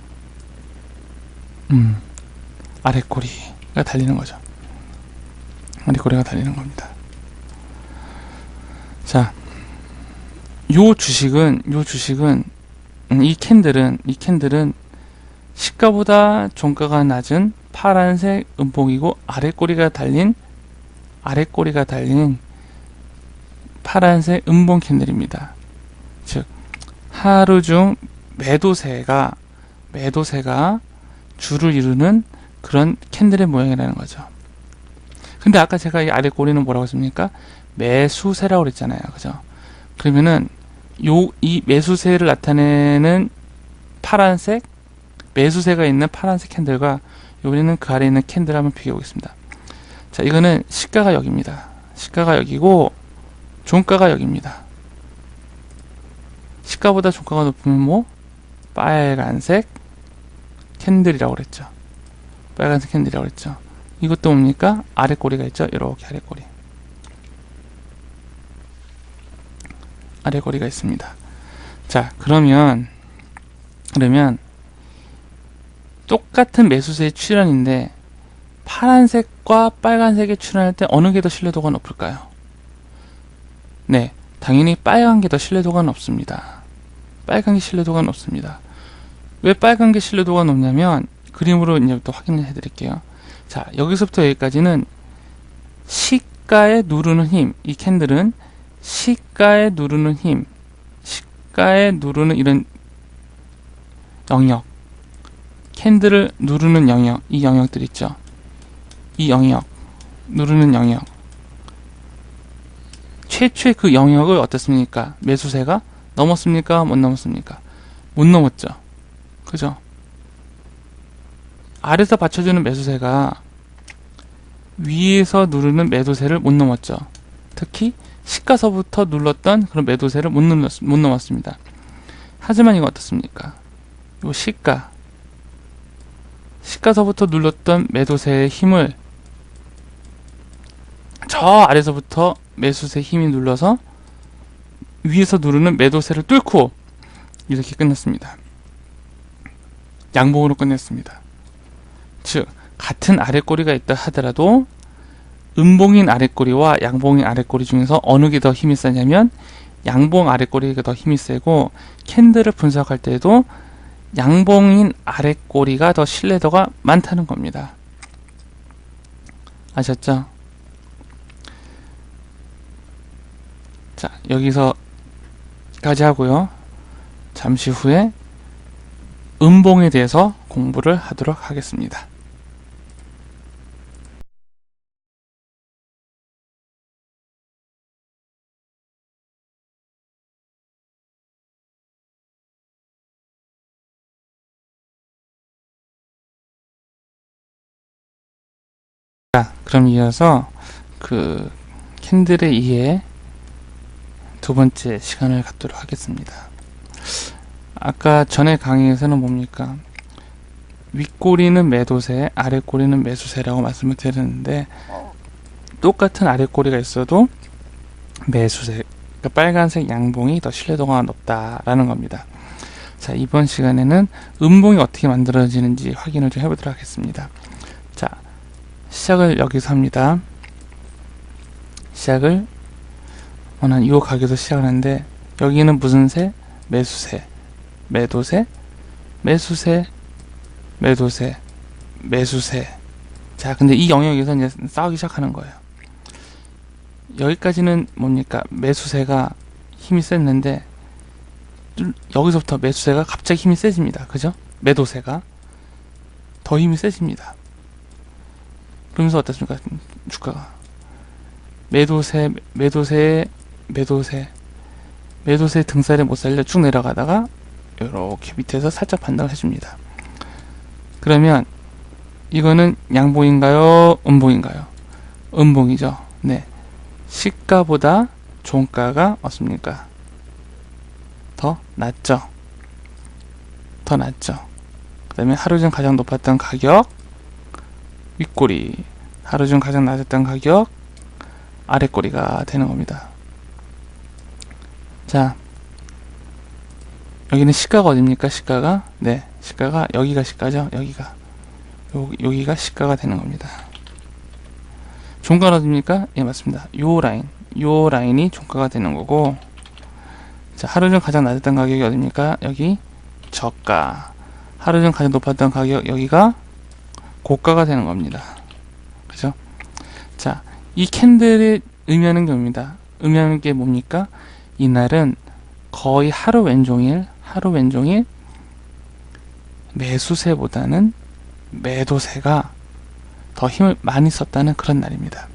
아래꼬리가 달리는 거죠. 아래꼬리가 달리는 겁니다. 자, 이 캔들은 시가보다 종가가 낮은 파란색 음봉이고, 아래꼬리가 달린 파란색 음봉 캔들입니다. 즉, 하루 중 매도세가 주를 이루는 그런 캔들의 모양이라는 거죠. 근데 아까 제가 이 아래 꼬리는 뭐라고 했습니까? 매수세라고 그랬잖아요. 그죠? 그러면은 이 매수세를 나타내는 파란색, 매수세가 있는 파란색 캔들과 여기는 그 아래에 있는 캔들 한번 비교해 보겠습니다. 자, 이거는 시가가 여기입니다. 시가가 여기고 종가가 여기입니다. 시가보다 종가가 높으면 뭐? 빨간색 캔들이라고 그랬죠. 빨간색 캔들이라고 그랬죠. 이것도 뭡니까? 아래 꼬리가 있죠. 이렇게 아래 꼬리. 아래 꼬리가 있습니다. 자, 그러면 똑같은 매수세의 출현인데 파란색과 빨간색의 출현할 때 어느 게 더 신뢰도가 높을까요? 네, 당연히 빨간 게 더 신뢰도가 높습니다. 빨간 게 신뢰도가 높습니다. 왜 빨간 게 신뢰도가 높냐면, 그림으로 이제 또 확인을 해드릴게요. 자, 여기서부터 여기까지는 시가에 누르는 힘, 이 캔들은 시가에 누르는 힘, 시가에 누르는 이런 영역, 캔들을 누르는 영역, 이 영역들 있죠. 이 영역, 누르는 영역, 최초의 그 영역을 어떻습니까? 매수세가 넘었습니까? 못 넘었습니까? 못 넘었죠. 그죠? 아래서 받쳐주는 매수세가 위에서 누르는 매도세를 못 넘었죠. 특히 시가서부터 눌렀던 그런 매도세를 못 넘었습니다. 하지만 이거 어떻습니까? 이 시가서부터 눌렀던 매도세의 힘을 저 아래서부터 매수세 힘이 눌러서 위에서 누르는 매도세를 뚫고 이렇게 끝났습니다. 양봉으로 끝냈습니다. 즉, 같은 아랫꼬리가 있다 하더라도 음봉인 아랫꼬리와 양봉인 아랫꼬리 중에서 어느 게 더 힘이 세냐면 양봉 아랫꼬리가 더 힘이 세고, 캔들을 분석할 때도 양봉인 아랫꼬리가 더 신뢰도가 많다는 겁니다. 아셨죠? 자, 여기서까지 하고요. 잠시 후에 음봉에 대해서 공부를 하도록 하겠습니다. 그럼 이어서 그 캔들의 이해 두 번째 시간을 갖도록 하겠습니다. 아까 전에 강의에서는 뭡니까? 윗꼬리는 매도세, 아랫꼬리는 매수세라고 말씀을 드렸는데, 똑같은 아랫꼬리가 있어도 매수세, 그러니까 빨간색 양봉이 더 신뢰도가 높다라는 겁니다. 자, 이번 시간에는 음봉이 어떻게 만들어지는지 확인을 좀 해보도록 하겠습니다. 자, 시작을 여기서 합니다. 시작을 이 가격에서 시작을 하는데, 여기는 무슨 세? 매수세, 매도세, 매수세, 매도세, 매수세. 자, 근데 이 영역에서 이제 싸우기 시작하는 거예요. 여기까지는 뭡니까? 매수세가 힘이 셌는데, 여기서부터 매수세가 갑자기 힘이 세집니다. 그죠? 매도세가 더 힘이 세집니다. 그러면서 어떻습니까? 주가가 매도세, 매도세, 매도세, 매도세 등살에 못 살려 쭉 내려가다가 이렇게 밑에서 살짝 반등을 해줍니다. 그러면 이거는 양봉인가요? 음봉인가요? 음봉이죠. 네, 시가보다 종가가 어떻습니까? 더 낮죠. 더 낮죠. 그 다음에 하루 중 가장 높았던 가격 윗꼬리, 하루 중 가장 낮았던 가격 아랫꼬리가 되는 겁니다. 자, 여기는 시가가 어딥니까? 시가가, 네, 시가가 여기가 시가죠. 여기가 시가가 되는 겁니다. 종가는 어딥니까? 예, 맞습니다. 요 라인이 종가가 되는 거고, 자, 하루 중 가장 낮았던 가격이 어딥니까? 여기 저가. 하루 중 가장 높았던 가격 여기가 고가가 되는 겁니다. 그죠? 자, 이 캔들이 의미하는 게 뭡니다. 의미하는 게 뭡니까? 이날은 거의 하루 왼종일 매수세보다는 매도세가 더 힘을 많이 썼다는 그런 날입니다.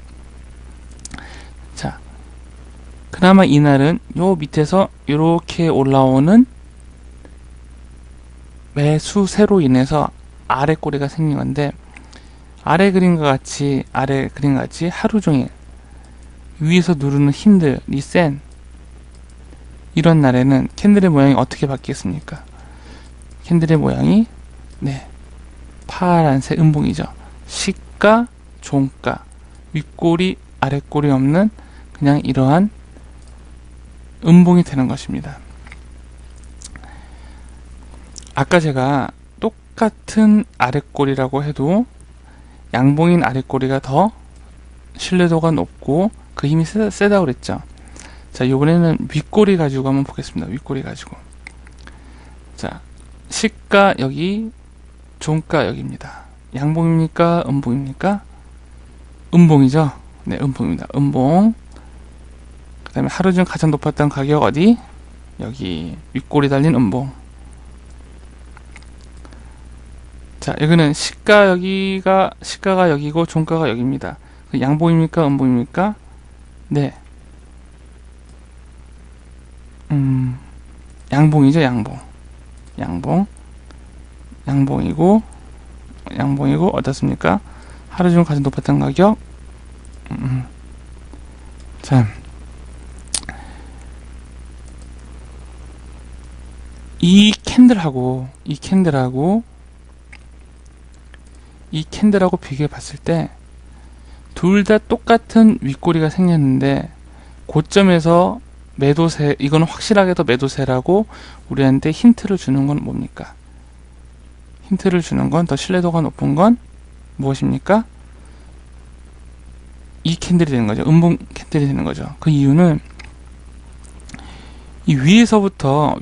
자, 그나마 이날은 요 밑에서 이렇게 올라오는 매수세로 인해서 아래 꼬리가 생긴 건데, 아래 그림과 같이 하루 종일 위에서 누르는 힘들이 센 이런 날에는 캔들의 모양이 어떻게 바뀌겠습니까? 캔들의 모양이, 네, 파란색 음봉이죠. 시가, 종가, 윗꼬리, 아랫꼬리 없는 그냥 이러한 음봉이 되는 것입니다. 아까 제가 똑같은 아랫꼬리라고 해도 양봉인 아랫꼬리가 더 신뢰도가 높고 그 힘이 세다고 그랬죠. 자, 이번에는 윗꼬리 가지고 한번 보겠습니다. 윗꼬리 가지고. 자, 시가 여기, 종가 여기입니다. 양봉입니까? 음봉입니까? 음봉이죠. 네, 음봉입니다. 음봉. 그 다음에 하루 중 가장 높았던 가격 어디? 여기 윗꼬리 달린 음봉. 자, 여기는 시가가 여기고 종가가 여기입니다. 양봉입니까? 음봉입니까? 네. 양봉이죠, 양봉이고 어떻습니까? 하루 중 가장 높았던 가격. 자, 이 캔들하고 비교해 봤을 때 둘 다 똑같은 윗꼬리가 생겼는데, 고점에서 매도세, 이거는 확실하게 더 매도세라고 우리한테 힌트를 주는 건 뭡니까? 힌트를 주는 건, 더 신뢰도가 높은 건 무엇입니까? 이 캔들이 되는 거죠. 음봉 캔들이 되는 거죠. 그 이유는 이 위에서부터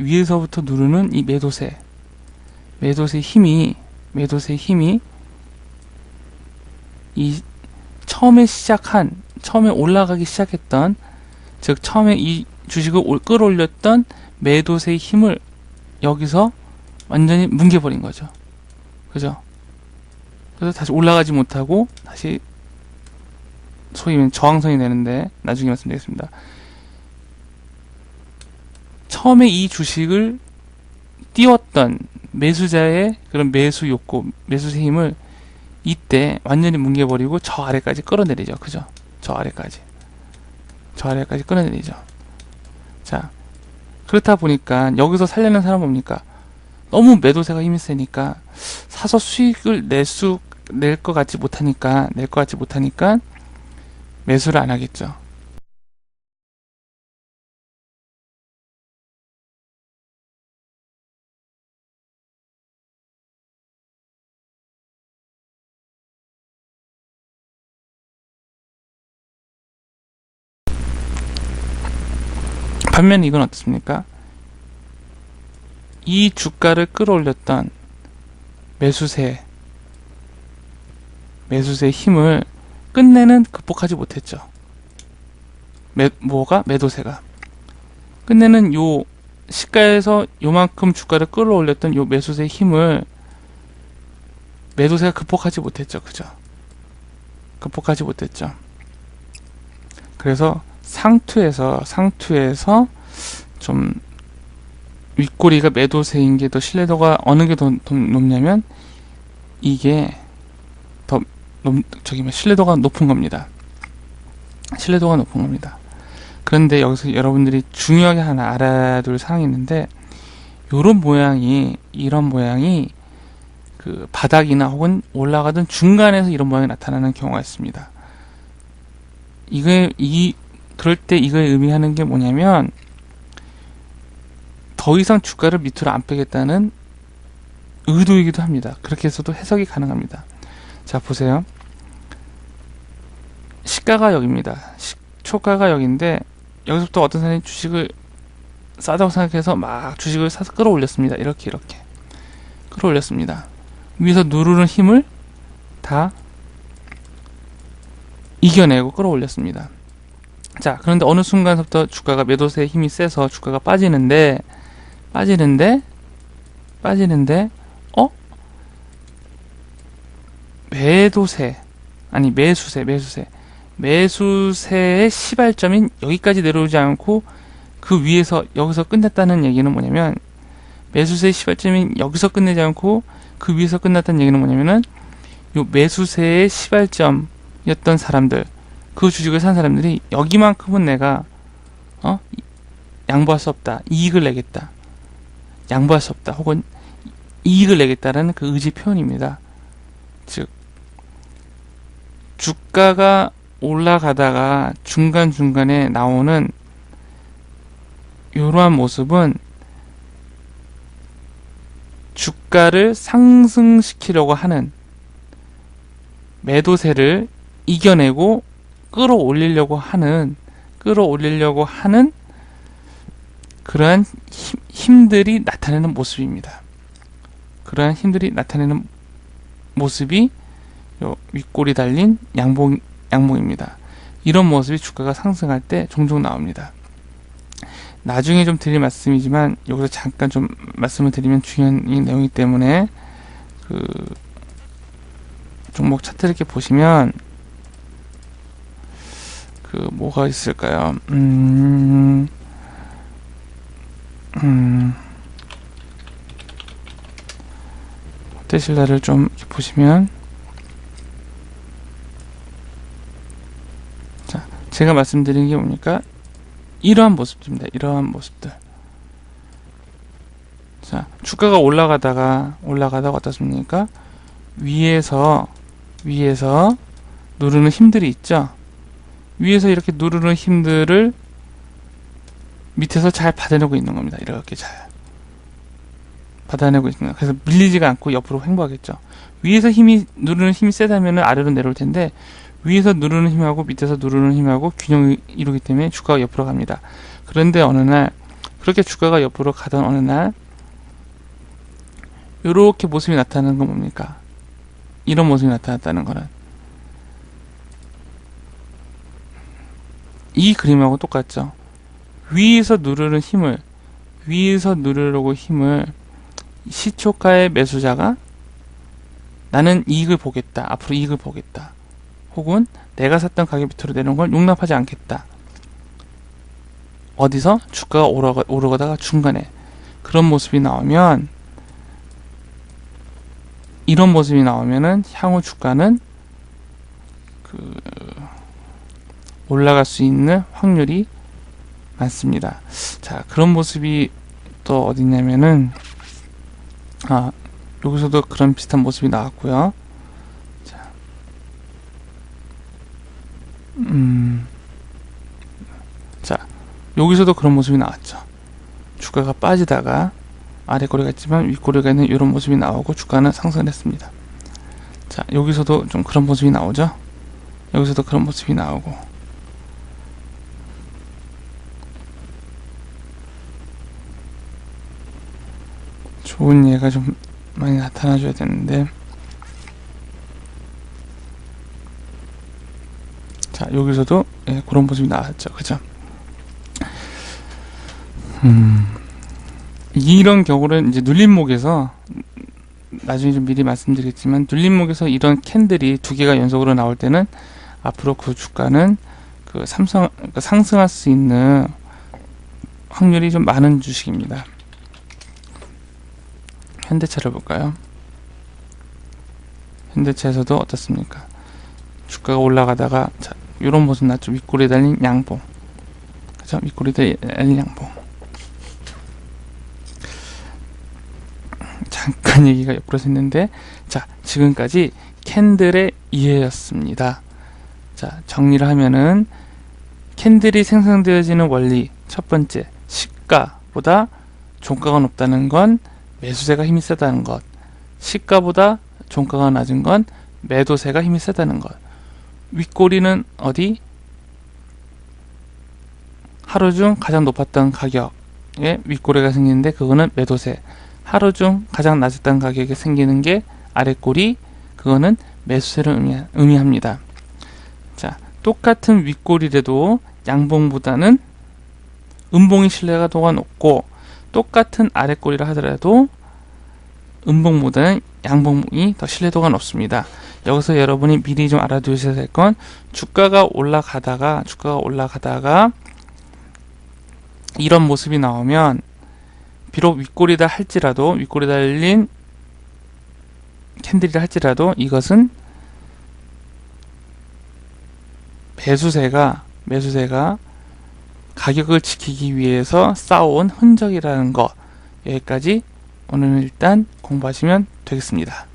누르는 이 매도세의 힘이 이 처음에 올라가기 시작했던, 즉 처음에 이 주식을 끌어올렸던 매도세의 힘을 여기서 완전히 뭉개버린 거죠. 그죠? 그래서 다시 올라가지 못하고 다시 소위 말하면 저항선이 되는데, 나중에 말씀드리겠습니다. 처음에 이 주식을 띄웠던 매수자의 그런 매수 욕구, 매수세 힘을 이때 완전히 뭉개버리고 저 아래까지 끌어내리죠. 그죠? 저 아래까지 끌어내리죠. 자, 그렇다 보니까 여기서 살려는 사람 뭡니까? 너무 매도세가 힘이 세니까 사서 수익을 낼 것 같지 못하니까 매수를 안 하겠죠. 반면에 이건 어떻습니까? 이 주가를 끌어올렸던 매수세의 힘을 끝내는 극복하지 못했죠. 매도세가 끝내는 요 시가에서 요만큼 주가를 끌어올렸던 요 매수세의 힘을 매도세가 극복하지 못했죠. 그죠? 극복하지 못했죠. 그래서 상투에서 좀 윗꼬리가 매도세인 게 더 신뢰도가 어느 게 더 높냐면 이게 더 신뢰도가 높은 겁니다. 신뢰도가 높은 겁니다. 그런데 여기서 여러분들이 중요하게 하나 알아둘 사항이 있는데 이런 모양이 그 바닥이나 혹은 올라가던 중간에서 이런 모양이 나타나는 경우가 있습니다. 그럴 때 이걸 의미하는 게 뭐냐면 더 이상 주가를 밑으로 안 빼겠다는 의도이기도 합니다. 그렇게 해서도 해석이 가능합니다. 자, 보세요. 시가가 여기입니다. 초가가 여기인데 여기서부터 어떤 사람이 주식을 싸다고 생각해서 막 주식을 사서 끌어올렸습니다. 이렇게 끌어올렸습니다. 위에서 누르는 힘을 다 이겨내고 끌어올렸습니다. 자, 그런데 어느 순간부터 주가가 매도세의 힘이 세서 주가가 빠지는데 매수세의 시발점인 여기까지 내려오지 않고 그 위에서 여기서 끝냈다는 얘기는 뭐냐면 매수세의 시발점인 여기서 끝내지 않고 그 위에서 끝났다는 얘기는 뭐냐면은 요 매수세의 시발점이었던 사람들, 그 주식을 산 사람들이 여기만큼은 내가 양보할 수 없다, 이익을 내겠다, 양보할 수 없다, 혹은 이익을 내겠다라는 그 의지 표현입니다. 즉 주가가 올라가다가 중간중간에 나오는 이러한 모습은 주가를 상승시키려고 하는 매도세를 이겨내고 끌어올리려고 하는 그러한 힘들이 나타내는 모습입니다. 그러한 힘들이 나타내는 모습이 요 윗골이 달린 양봉입니다. 이런 모습이 주가가 상승할 때 종종 나옵니다. 나중에 좀 드릴 말씀이지만 여기서 잠깐 좀 말씀을 드리면 중요한 내용이기 때문에 그 종목 차트를 이렇게 보시면 그 뭐가 있을까요? 테슬라를 좀 이렇게 보시면, 자, 제가 말씀드린 게 뭡니까? 이러한 모습입니다. 이러한 모습들. 자, 주가가 올라가다가 어떻습니까? 위에서 누르는 힘들이 있죠. 위에서 이렇게 누르는 힘들을 밑에서 잘 받아내고 있는 겁니다. 이렇게 잘 받아내고 있습니다. 그래서 밀리지가 않고 옆으로 횡보하겠죠. 위에서 누르는 힘이 세다면 아래로 내려올 텐데 위에서 누르는 힘하고 밑에서 누르는 힘하고 균형을 이루기 때문에 주가가 옆으로 갑니다. 그런데 어느 날 그렇게 주가가 옆으로 가던 어느 날 이렇게 모습이 나타나는 건 뭡니까? 이런 모습이 나타났다는 거는 이 그림하고 똑같죠. 위에서 누르려고 힘을 시초가의 매수자가 나는 이익을 보겠다, 앞으로 이익을 보겠다, 혹은 내가 샀던 가격 밑으로 내려온 걸 용납하지 않겠다. 어디서? 주가가 오르가다가 중간에 그런 모습이 나오면 이런 모습이 나오면은 향후 주가는 올라갈 수 있는 확률이 많습니다. 자, 그런 모습이 또 어디 있냐면은 여기서도 그런 비슷한 모습이 나왔고요. 자, 자, 여기서도 그런 모습이 나왔죠. 주가가 빠지다가 아래 꼬리가 있지만 위 꼬리가 있는 이런 모습이 나오고 주가는 상승했습니다. 자, 여기서도 좀 그런 모습이 나오죠. 여기서도 그런 모습이 나오고, 좋은 예가 좀 많이 나타나줘야 되는데, 자, 여기서도 그런 모습이 나왔죠. 그죠? 이런 경우는 이제 눌림목에서, 나중에 좀 미리 말씀드리겠지만, 눌림목에서 이런 캔들이 두 개가 연속으로 나올 때는 앞으로 그 주가는 상승할 수 있는 확률이 좀 많은 주식입니다. 현대차를 볼까요? 현대차에서도 어떻습니까? 주가가 올라가다가, 자, 이런 모습 났죠. 윗꼬리에 달린 양봉. 그죠? 윗꼬리에 달린 양봉. 잠깐 얘기가 옆으로 샜는데, 자, 지금까지 캔들의 이해였습니다. 자, 정리를 하면은, 캔들이 생성되어지는 원리, 첫 번째, 시가보다 종가가 높다는 건 매수세가 힘이 세다는 것, 시가보다 종가가 낮은 건 매도세가 힘이 세다는 것. 윗꼬리는 어디? 하루 중 가장 높았던 가격에 윗꼬리가 생기는데 그거는 매도세. 하루 중 가장 낮았던 가격에 생기는 게 아랫꼬리, 그거는 매수세를 의미합니다. 자, 똑같은 윗꼬리라도 양봉보다는 음봉이 신뢰가 더 높고, 똑같은 아랫꼬리라 하더라도 음봉보다는 양봉이 더 신뢰도가 높습니다. 여기서 여러분이 미리 좀 알아두셔야 될 건, 주가가 올라가다가 이런 모습이 나오면, 비록 윗꼬리다 할지라도, 윗꼬리 달린 캔들이라 할지라도, 이것은 매수세가 가격을 지키기 위해서 쌓아온 흔적이라는 것, 여기까지 오늘은 일단 공부하시면 되겠습니다.